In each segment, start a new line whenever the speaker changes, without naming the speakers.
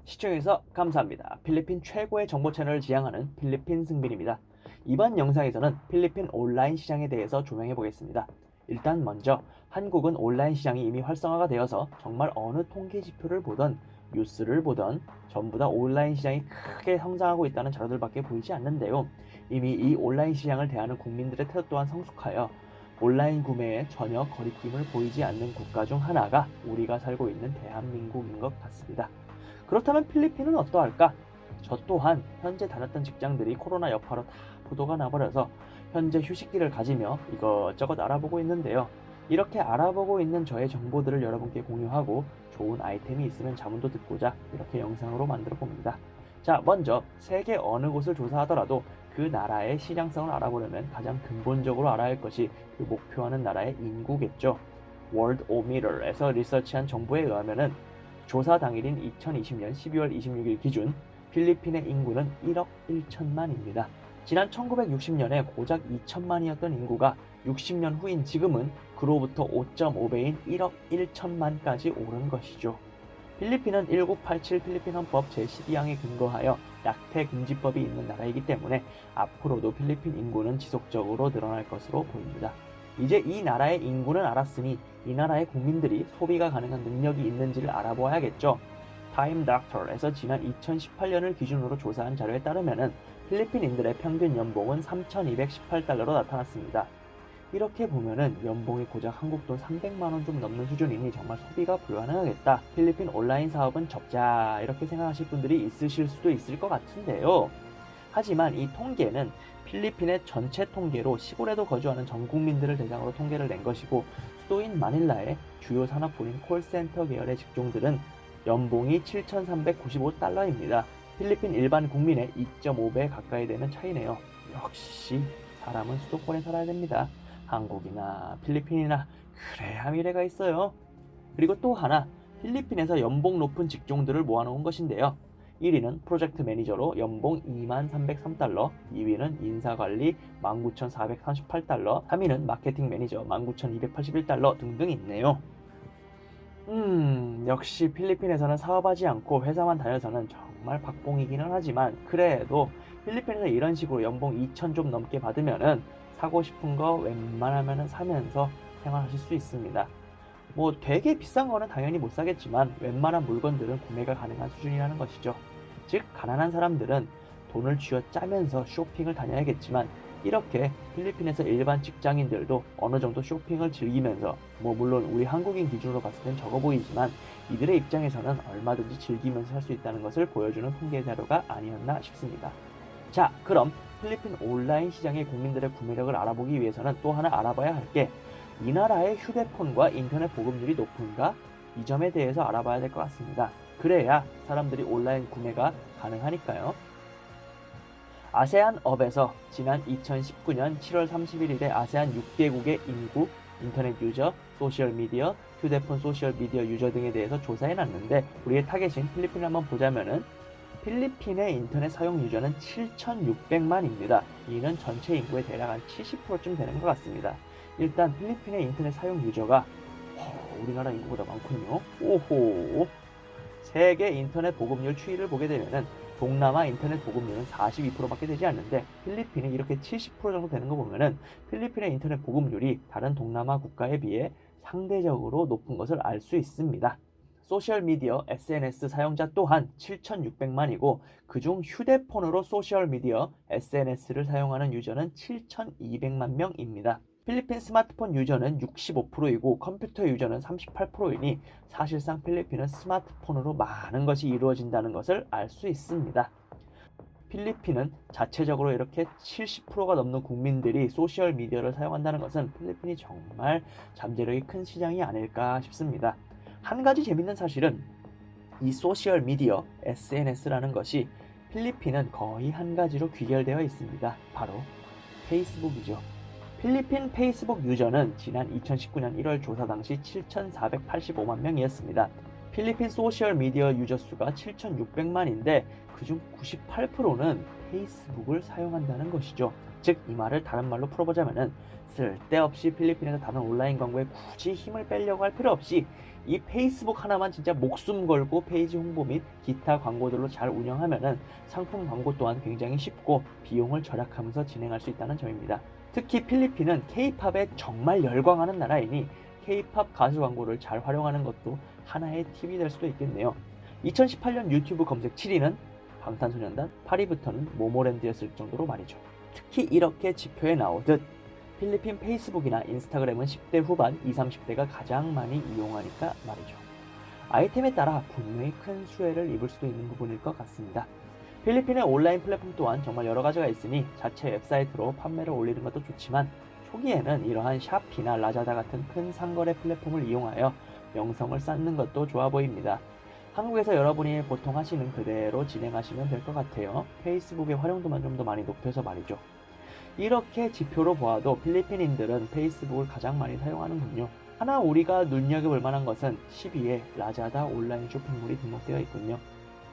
시청해주셔서 감사합니다. 필리핀 최고의 정보 채널을 지향하는 필리핀 승빈입니다. 이번 영상에서는 필리핀 온라인 시장에 대해서 조명해 보겠습니다. 일단 먼저 한국은 온라인 시장이 이미 활성화가 되어서 정말 어느 통계 지표를 보던 뉴스를 보던 전부 다 온라인 시장이 크게 성장하고 있다는 자료들밖에 보이지 않는데요. 이미 이 온라인 시장을 대하는 국민들의 태도 또한 성숙하여 온라인 구매에 전혀 거리낌을 보이지 않는 국가 중 하나가 우리가 살고 있는 대한민국인 것 같습니다. 그렇다면 필리핀은 어떠할까? 저 또한 현재 다녔던 직장들이 코로나 여파로 다 부도가 나버려서 현재 휴식기를 가지며 이것저것 알아보고 있는데요. 이렇게 알아보고 있는 저의 정보들을 여러분께 공유하고 좋은 아이템이 있으면 자문도 듣고자 이렇게 영상으로 만들어 봅니다. 자, 먼저 세계 어느 곳을 조사하더라도 그 나라의 시장성을 알아보려면 가장 근본적으로 알아야 할 것이 그 목표하는 나라의 인구겠죠. 월드오미터에서 리서치한 정보에 의하면은 조사 당일인 2020년 12월 26일 기준 필리핀의 인구는 1억 1천만입니다. 지난 1960년에 고작 2천만이었던 인구가 60년 후인 지금은 그로부터 5.5배인 1억 1천만까지 오른 것이죠. 필리핀은 1987 필리핀 헌법 제12항에 근거하여 약태 금지법이 있는 나라이기 때문에 앞으로도 필리핀 인구는 지속적으로 늘어날 것으로 보입니다. 이제 이 나라의 인구는 알았으니 이 나라의 국민들이 소비가 가능한 능력이 있는지를 알아보아야겠죠. 타임 닥터에서 지난 2018년을 기준으로 조사한 자료에 따르면 필리핀인들의 평균 연봉은 3,218달러로 나타났습니다. 이렇게 보면은 연봉이 고작 한국 돈 300만원 좀 넘는 수준이니 정말 소비가 불가능하겠다. 필리핀 온라인 사업은 접자 이렇게 생각하실 분들이 있으실 수도 있을 것 같은데요. 하지만 이 통계는 필리핀의 전체 통계로 시골에도 거주하는 전 국민들을 대상으로 통계를 낸 것이고 수도인 마닐라의 주요 산업군인 콜센터 계열의 직종들은 연봉이 7,395달러입니다. 필리핀 일반 국민의 2.5배 가까이 되는 차이네요. 역시 사람은 수도권에 살아야 됩니다. 한국이나 필리핀이나 그래야 미래가 있어요. 그리고 또 하나 필리핀에서 연봉 높은 직종들을 모아놓은 것인데요. 1위는 프로젝트 매니저로 연봉 2303달러, 2위는 인사관리 19438달러, 3위는 마케팅 매니저 19281달러 등등 있네요. 역시 필리핀에서는 사업하지 않고 회사만 다녀서는 정말 박봉이기는 하지만 그래도 필리핀에서 이런 식으로 연봉 2천 좀 넘게 받으면은 사고 싶은 거 웬만하면은 사면서 생활하실 수 있습니다. 뭐 되게 비싼 거는 당연히 못 사겠지만 웬만한 물건들은 구매가 가능한 수준이라는 것이죠. 즉 가난한 사람들은 돈을 쥐어짜면서 쇼핑을 다녀야겠지만 이렇게 필리핀에서 일반 직장인들도 어느 정도 쇼핑을 즐기면서 물론 우리 한국인 기준으로 봤을 땐 적어 보이지만 이들의 입장에서는 얼마든지 즐기면서 살 수 있다는 것을 보여주는 통계 자료가 아니었나 싶습니다. 자, 그럼 필리핀 온라인 시장의 국민들의 구매력을 알아보기 위해서는 또 하나 알아봐야 할 게 이 나라의 휴대폰과 인터넷 보급률이 높은가? 이 점에 대해서 알아봐야 될 것 같습니다. 그래야 사람들이 온라인 구매가 가능하니까요. 아세안업에서 지난 2019년 7월 31일에 아세안 6개국의 인구, 인터넷 유저, 소셜미디어, 휴대폰 소셜미디어 유저 등에 대해서 조사해놨는데 우리의 타겟인 필리핀을 한번 보자면은 필리핀의 인터넷 사용 유저는 7,600만입니다. 이는 전체 인구의 대략 한 70%쯤 되는 것 같습니다. 일단 필리핀의 인터넷 사용 유저가 우리나라 인구보다 많군요. 오호. 세계 인터넷 보급률 추이를 보게 되면은 동남아 인터넷 보급률은 42%밖에 되지 않는데 필리핀이 이렇게 70% 정도 되는 거 보면은 필리핀의 인터넷 보급률이 다른 동남아 국가에 비해 상대적으로 높은 것을 알 수 있습니다. 소셜미디어 SNS 사용자 또한 7,600만이고 그중 휴대폰으로 소셜미디어 SNS를 사용하는 유저는 7,200만 명입니다. 필리핀 스마트폰 유저는 65%이고 컴퓨터 유저는 38%이니 사실상 필리핀은 스마트폰으로 많은 것이 이루어진다는 것을 알 수 있습니다. 필리핀은 자체적으로 이렇게 70%가 넘는 국민들이 소셜미디어를 사용한다는 것은 필리핀이 정말 잠재력이 큰 시장이 아닐까 싶습니다. 한 가지 재밌는 사실은 이 소셜미디어 SNS라는 것이 필리핀은 거의 한 가지로 귀결되어 있습니다. 바로 페이스북이죠. 필리핀 페이스북 유저는 지난 2019년 1월 조사 당시 7,485만 명이었습니다. 필리핀 소셜미디어 유저 수가 7,600만인데 그중 98%는 페이스북을 사용한다는 것이죠. 즉 이 말을 다른 말로 풀어보자면은 쓸데없이 필리핀에서 다른 온라인 광고에 굳이 힘을 빼려고 할 필요 없이 이 페이스북 하나만 진짜 목숨 걸고 페이지 홍보 및 기타 광고들로 잘 운영하면은 상품 광고 또한 굉장히 쉽고 비용을 절약하면서 진행할 수 있다는 점입니다. 특히 필리핀은 K-팝에 정말 열광하는 나라이니 K-팝 가수 광고를 잘 활용하는 것도 하나의 팁이 될 수도 있겠네요. 2018년 유튜브 검색 7위는 방탄소년단, 8위부터는 모모랜드였을 정도로 말이죠. 특히 이렇게 지표에 나오듯 필리핀 페이스북이나 인스타그램은 10대 후반, 20, 30대가 가장 많이 이용하니까 말이죠. 아이템에 따라 분명히 큰 수혜를 입을 수도 있는 부분일 것 같습니다. 필리핀의 온라인 플랫폼 또한 정말 여러 가지가 있으니 자체 웹사이트로 판매를 올리는 것도 좋지만 초기에는 이러한 샤피나 라자다 같은 큰 상거래 플랫폼을 이용하여 명성을 쌓는 것도 좋아 보입니다. 한국에서 여러분이 보통 하시는 그대로 진행하시면 될 것 같아요. 페이스북의 활용도만 좀 더 많이 높여서 말이죠. 이렇게 지표로 보아도 필리핀인들은 페이스북을 가장 많이 사용하는군요. 하나 우리가 눈여겨볼 만한 것은 12위에 라자다 온라인 쇼핑몰이 등록되어 있군요.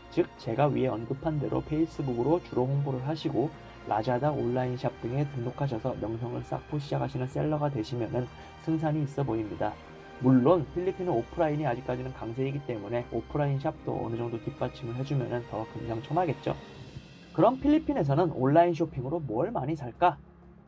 즉 제가 위에 언급한 대로 페이스북으로 주로 홍보를 하시고 라자다 온라인샵 등에 등록하셔서 명성을 쌓고 시작하시는 셀러가 되시면 승산이 있어 보입니다. 물론 필리핀은 오프라인이 아직까지는 강세이기 때문에 오프라인 샵도 어느 정도 뒷받침을 해주면 더 금상첨화겠죠. 그럼 필리핀에서는 온라인 쇼핑으로 뭘 많이 살까?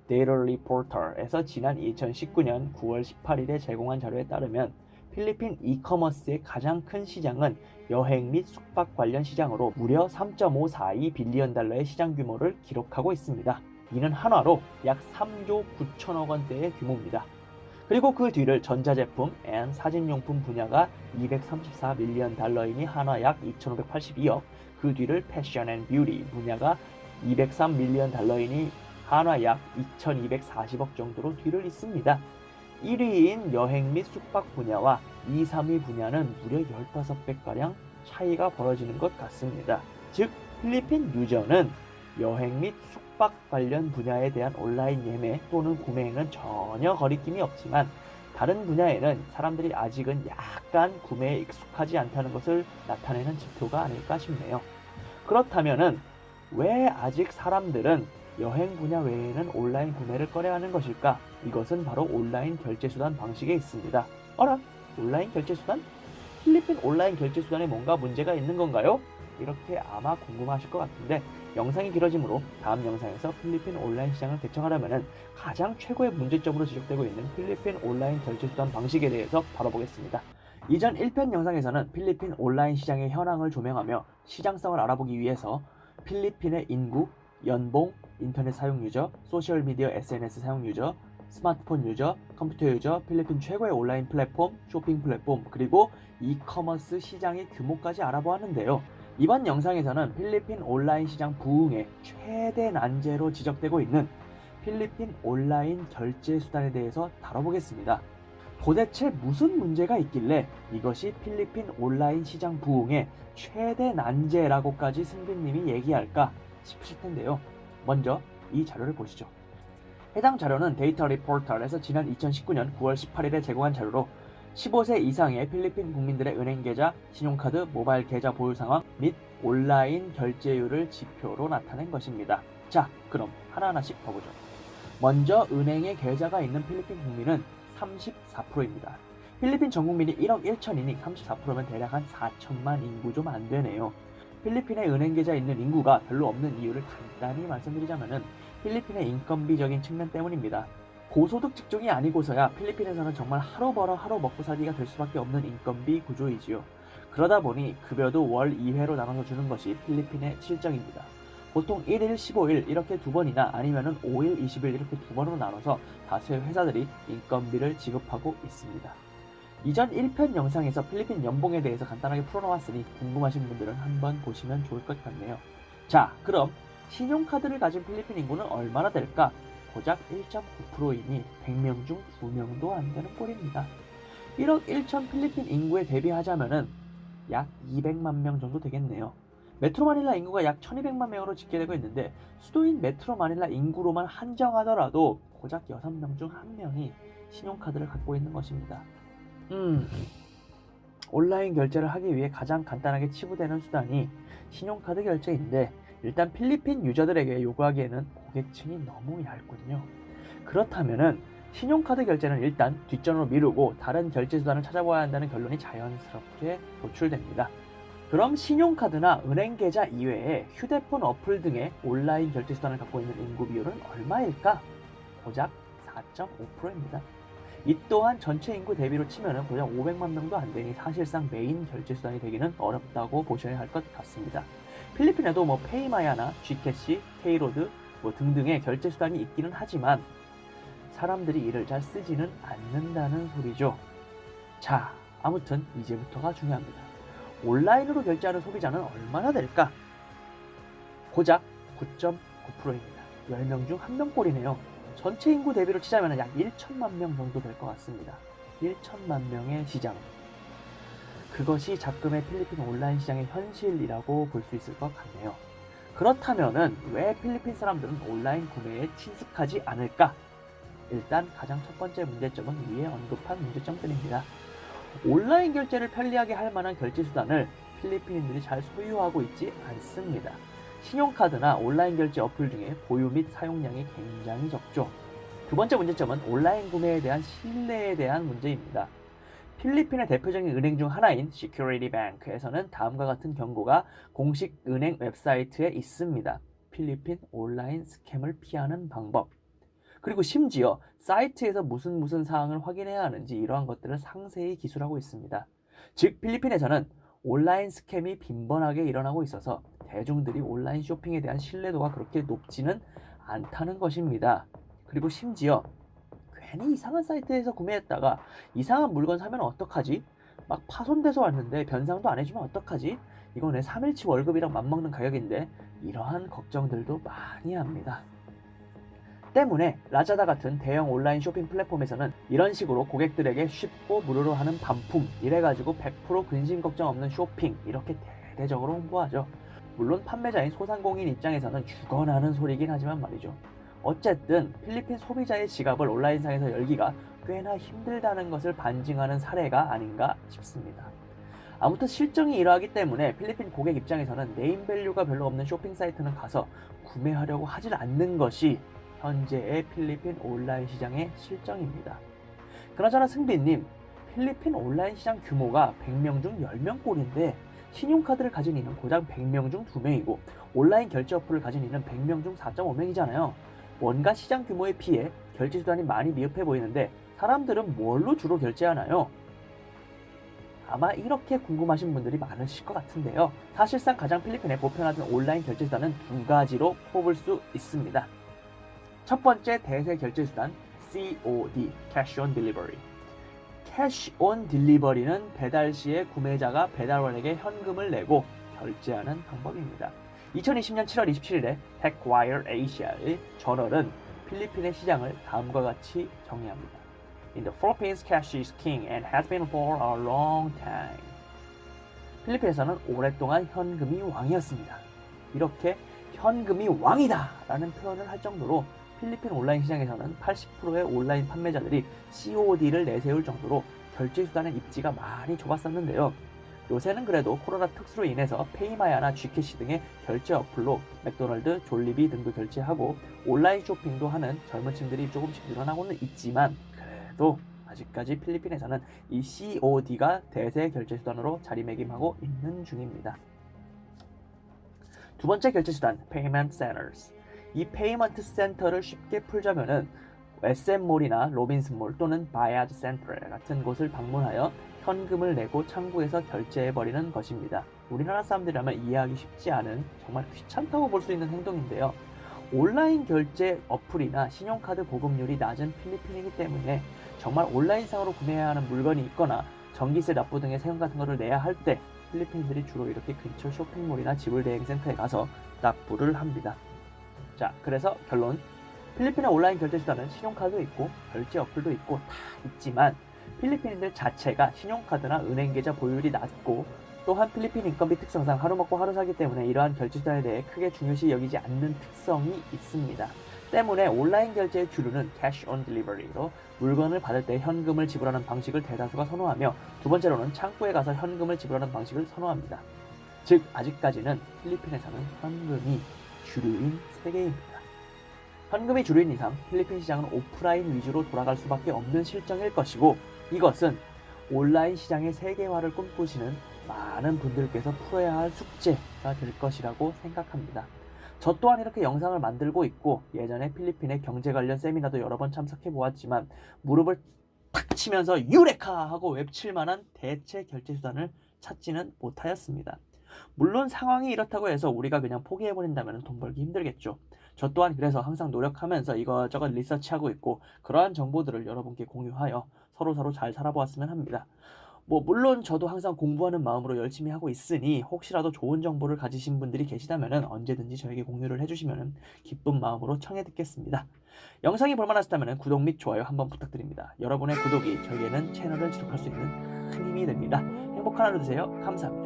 데일리 포털에서 지난 2019년 9월 18일에 제공한 자료에 따르면 필리핀 이커머스의 가장 큰 시장은 여행 및 숙박 관련 시장으로 무려 3.542 빌리언 달러의 시장 규모를 기록하고 있습니다. 이는 한화로 약 3조 9천억 원대의 규모입니다. 그리고 그 뒤를 전자제품 앤 사진용품 분야가 234 밀리언 달러이니 한화 약 2,582억, 그 뒤를 패션 앤 뷰티 분야가 203 밀리언 달러이니 한화 약 2,240억 정도로 뒤를 잇습니다. 1위인 여행 및 숙박 분야와 2, 3위 분야는 무려 15배가량 차이가 벌어지는 것 같습니다. 즉 필리핀 유저는 여행 및 숙박 관련 분야에 대한 온라인 예매 또는 구매에는 전혀 거리낌이 없지만 다른 분야에는 사람들이 아직은 약간 구매에 익숙하지 않다는 것을 나타내는 지표가 아닐까 싶네요. 그렇다면은 왜 아직 사람들은 여행 분야 외에는 온라인 구매를 꺼려하는 것일까? 이것은 바로 온라인 결제수단 방식에 있습니다. 어라? 온라인 결제수단? 필리핀 온라인 결제수단에 뭔가 문제가 있는 건가요? 이렇게 아마 궁금하실 것 같은데 영상이 길어지므로 다음 영상에서 필리핀 온라인 시장을 개척하려면 가장 최고의 문제점으로 지적되고 있는 필리핀 온라인 결제수단 방식에 대해서 다뤄보겠습니다. 이전 1편 영상에서는 필리핀 온라인 시장의 현황을 조명하며 시장성을 알아보기 위해서 필리핀의 인구, 연봉, 인터넷 사용 유저, 소셜미디어 SNS 사용 유저, 스마트폰 유저, 컴퓨터 유저, 필리핀 최고의 온라인 플랫폼, 쇼핑 플랫폼, 그리고 이커머스 시장의 규모까지 알아보았는데요. 이번 영상에서는 필리핀 온라인 시장 부흥의 최대 난제로 지적되고 있는 필리핀 온라인 결제 수단에 대해서 다뤄보겠습니다. 도대체 무슨 문제가 있길래 이것이 필리핀 온라인 시장 부흥의 최대 난제라고까지 승빈님이 얘기할까 싶으실 텐데요. 먼저 이 자료를 보시죠. 해당 자료는 데이터 리포터에서 지난 2019년 9월 18일에 제공한 자료로 15세 이상의 필리핀 국민들의 은행 계좌, 신용카드, 모바일 계좌 보유 상황 및 온라인 결제율을 지표로 나타낸 것입니다. 자, 그럼 하나하나씩 봐보죠. 먼저 은행에 계좌가 있는 필리핀 국민은 34%입니다. 필리핀 전 국민이 1억 1천이니 34%면 대략 한 4천만 인구 좀 안 되네요. 필리핀에 은행 계좌 있는 인구가 별로 없는 이유를 간단히 말씀드리자면 필리핀의 인건비적인 측면 때문입니다. 고소득 직종이 아니고서야 필리핀에서는 정말 하루 벌어 하루 먹고 살기가 될 수밖에 없는 인건비 구조이지요. 그러다 보니 급여도 월 2회로 나눠서 주는 것이 필리핀의 실정입니다. 보통 1일, 15일 이렇게 두 번이나 아니면은 5일, 20일 이렇게 두 번으로 나눠서 다수의 회사들이 인건비를 지급하고 있습니다. 이전 1편 영상에서 필리핀 연봉에 대해서 간단하게 풀어놓았으니 궁금하신 분들은 한번 보시면 좋을 것 같네요. 자, 그럼 신용카드를 가진 필리핀 인구는 얼마나 될까? 고작 1.9%이니 100명 중 2명도 안 되는 꼴입니다. 1억 1천 필리핀 인구에 대비하자면은 약 200만 명 정도 되겠네요. 메트로 마닐라 인구가 약 1200만 명으로 집계되고 있는데 수도인 메트로 마닐라 인구로만 한정하더라도 고작 6명 중 1명이 신용카드를 갖고 있는 것입니다. 온라인 결제를 하기 위해 가장 간단하게 치부되는 수단이 신용카드 결제인데 일단 필리핀 유저들에게 요구하기에는 고객층이 너무 얇군요. 그렇다면은 신용카드 결제는 일단 뒷전으로 미루고 다른 결제 수단을 찾아봐야 한다는 결론이 자연스럽게 도출됩니다. 그럼 신용카드나 은행 계좌 이외에 휴대폰 어플 등의 온라인 결제 수단을 갖고 있는 인구 비율은 얼마일까? 고작 4.5%입니다. 이 또한 전체 인구 대비로 치면 고작 500만 명도 안 되니 사실상 메인 결제 수단이 되기는 어렵다고 보셔야 할 것 같습니다. 필리핀에도 페이마야나 Gcash, K로드 등등의 결제 수단이 있기는 하지만 사람들이 이를 잘 쓰지는 않는다는 소리죠. 자, 아무튼 이제부터가 중요합니다. 온라인으로 결제하는 소비자는 얼마나 될까? 고작 9.9%입니다. 10명 중 1명꼴이네요. 전체 인구 대비로 치자면 약 1천만 명 정도 될 것 같습니다. 1천만 명의 시장. 그것이 작금의 필리핀 온라인 시장의 현실이라고 볼 수 있을 것 같네요. 그렇다면은 왜 필리핀 사람들은 온라인 구매에 친숙하지 않을까? 일단 가장 첫 번째 문제점은 위에 언급한 문제점들입니다. 온라인 결제를 편리하게 할 만한 결제 수단을 필리핀인들이 잘 소유하고 있지 않습니다. 신용카드나 온라인 결제 어플 중에 보유 및 사용량이 굉장히 적죠. 두 번째 문제점은 온라인 구매에 대한 신뢰에 대한 문제입니다. 필리핀의 대표적인 은행 중 하나인 Security Bank에서는 다음과 같은 경고가 공식 은행 웹사이트에 있습니다. 필리핀 온라인 스캠을 피하는 방법. 그리고 심지어 사이트에서 무슨 사항을 확인해야 하는지 이러한 것들을 상세히 기술하고 있습니다. 즉 필리핀에서는 온라인 스캠이 빈번하게 일어나고 있어서 대중들이 온라인 쇼핑에 대한 신뢰도가 그렇게 높지는 않다는 것입니다. 그리고 심지어 괜히 이상한 사이트에서 구매했다가 이상한 물건 사면 어떡하지? 막 파손돼서 왔는데 변상도 안 해주면 어떡하지? 이거 내 3일치 월급이랑 맞먹는 가격인데 이러한 걱정들도 많이 합니다. 때문에 라자다 같은 대형 온라인 쇼핑 플랫폼에서는 이런 식으로 고객들에게 쉽고 무료로 하는 반품 이래가지고 100% 근심 걱정 없는 쇼핑 이렇게 대대적으로 홍보하죠. 물론 판매자인 소상공인 입장에서는 죽어나는 소리긴 하지만 말이죠. 어쨌든 필리핀 소비자의 지갑을 온라인상에서 열기가 꽤나 힘들다는 것을 반증하는 사례가 아닌가 싶습니다. 아무튼 실정이 이러하기 때문에 필리핀 고객 입장에서는 네임밸류가 별로 없는 쇼핑 사이트는 가서 구매하려고 하질 않는 것이 현재의 필리핀 온라인 시장의 실정입니다. 그나저나 승빈님, 필리핀 온라인 시장 규모가 100명 중 10명꼴인데 신용카드를 가진 이는 고작 100명 중 2명이고 온라인 결제 어플을 가진 이는 100명 중 4.5명이잖아요. 뭔가 시장 규모에 비해 결제 수단이 많이 미흡해 보이는데 사람들은 뭘로 주로 결제하나요? 아마 이렇게 궁금하신 분들이 많으실 것 같은데요. 사실상 가장 필리핀에 보편화된 온라인 결제 수단은 두 가지로 꼽을 수 있습니다. 첫 번째 대세 결제 수단 COD, Cash on Delivery. Cash on Delivery는 배달 시에 구매자가 배달원에게 현금을 내고 결제하는 방법입니다. 2020년 7월 27일에 TechWire Asia의 저널은 필리핀의 시장을 다음과 같이 정의합니다. In the Philippines, cash is king and has been for a long time. 필리핀에서는 오랫동안 현금이 왕이었습니다. 이렇게 현금이 왕이다 라는 표현을 할 정도로 필리핀 온라인 시장에서는 80%의 온라인 판매자들이 COD를 내세울 정도로 결제 수단의 입지가 많이 좁았었는데요. 요새는 그래도 코로나 특수로 인해서 페이마야나 Gcash 등의 결제 어플로 맥도날드, 졸리비 등도 결제하고 온라인 쇼핑도 하는 젊은 층들이 조금씩 늘어나고는 있지만 그래도 아직까지 필리핀에서는 이 COD가 대세 결제 수단으로 자리매김하고 있는 중입니다. 두 번째 결제 수단, Payment Centers. 이 페이먼트 센터를 쉽게 풀자면은 SM몰이나 로빈슨몰 또는 바야드 센트럴 같은 곳을 방문하여 현금을 내고 창구에서 결제해버리는 것입니다. 우리나라 사람들이라면 이해하기 쉽지 않은 정말 귀찮다고 볼 수 있는 행동인데요. 온라인 결제 어플이나 신용카드 보급률이 낮은 필리핀이기 때문에 정말 온라인상으로 구매해야 하는 물건이 있거나 전기세 납부 등의 세금 같은 것을 내야 할 때 필리핀들이 주로 이렇게 근처 쇼핑몰이나 지불대행센터에 가서 납부를 합니다. 자, 그래서 결론. 필리핀의 온라인 결제 수단은 신용카드도 있고 결제 어플도 있고 다 있지만 필리핀인들 자체가 신용카드나 은행 계좌 보유율이 낮고 또한 필리핀 인건비 특성상 하루 먹고 하루 살기 때문에 이러한 결제 수단에 대해 크게 중요시 여기지 않는 특성이 있습니다. 때문에 온라인 결제의 주류는 Cash on Delivery로 물건을 받을 때 현금을 지불하는 방식을 대다수가 선호하며 두 번째로는 창구에 가서 현금을 지불하는 방식을 선호합니다. 즉 아직까지는 필리핀에서는 현금이 주류인 세계입니다. 현금이 주류인 이상 필리핀 시장은 오프라인 위주로 돌아갈 수밖에 없는 실정일 것이고, 이것은 온라인 시장의 세계화를 꿈꾸시는 많은 분들께서 풀어야 할 숙제가 될 것이라고 생각합니다. 저 또한 이렇게 영상을 만들고 있고, 예전에 필리핀의 경제 관련 세미나도 여러 번 참석해 보았지만 무릎을 탁 치면서 유레카 하고 외칠 만한 대체 결제 수단을 찾지는 못하였습니다. 물론 상황이 이렇다고 해서 우리가 그냥 포기해버린다면 돈 벌기 힘들겠죠. 저 또한 그래서 항상 노력하면서 이것저것 리서치하고 있고, 그러한 정보들을 여러분께 공유하여 서로서로 잘 살아보았으면 합니다. 물론 저도 항상 공부하는 마음으로 열심히 하고 있으니, 혹시라도 좋은 정보를 가지신 분들이 계시다면 언제든지 저에게 공유를 해주시면 기쁜 마음으로 청해 듣겠습니다. 영상이 볼만하시다면 구독 및 좋아요 한번 부탁드립니다. 여러분의 구독이 저에게는 채널을 지속할 수 있는 큰 힘이 됩니다. 행복한 하루 되세요. 감사합니다.